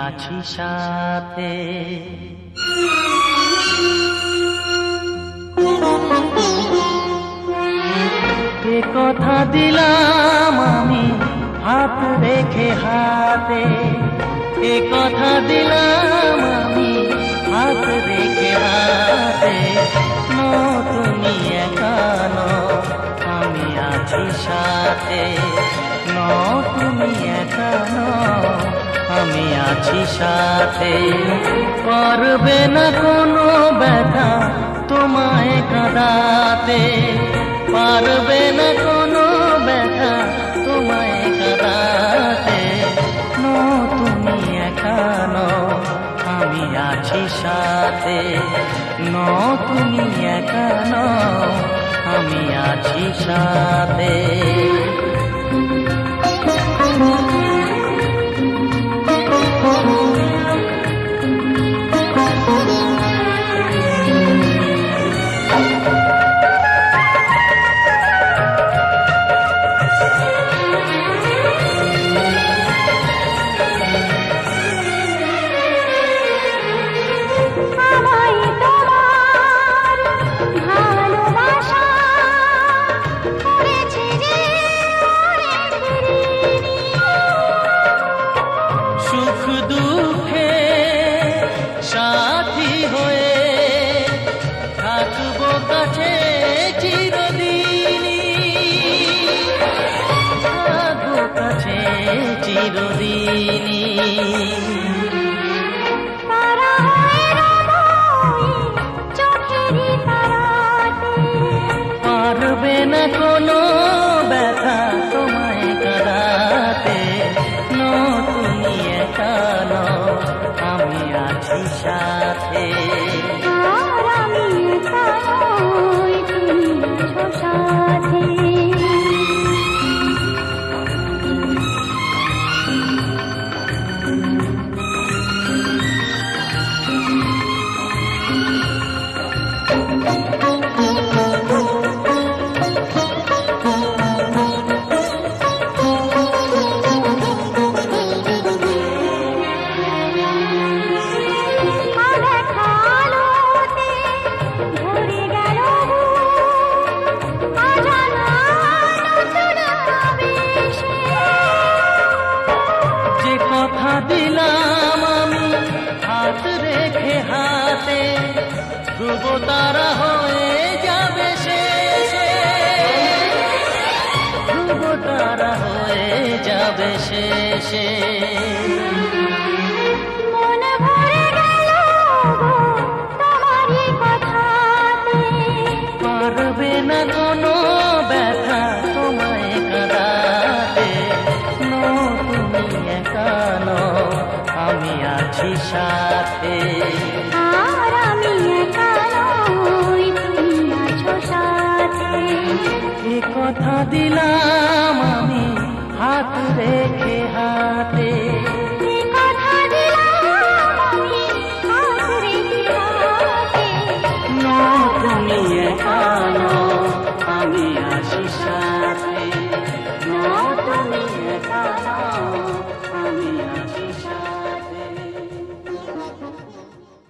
আছি সাথে। এ কথা দিলাম আমি হাত রেখে হাতে, এ কথা দিলাম আমি হাত রেখে হাতে। তুমি একা নও, আমি আছি সাথে। তুমি একা নও, আমি আছি সাথে। পারবে না কোনো ব্যথা তোমায় কাঁদাতে, পারবে না কোনো ব্যথা তোমায় কাঁদাতে। তুমি একা নও, আমি আছি সাথে। তুমি একা নও, আমি আছি সাথে। সাথী হয়ে থাকবো কাছে চিরদিনই, থাকবো কাছে চিরদিনই। পারবে না কোনো ব্যথা তোমায় কাঁদাতে। তুমি একা নও, আমি আছি সাথে। আমি একা নই, তুমি আছো সাথে। কথা দিলাম আমি হাত রেখে হাতে, ধ্রুব তারা হয়ে যাবে শেষে, ধ্রুব তারা হয়ে যাবে শেষে। মনে ভরে গেল তোমারই কথাতে, পারবে না কোনো ব্যথা তোমায় কাঁদাতে। তুমি একা নও, আমি আছি সাথে।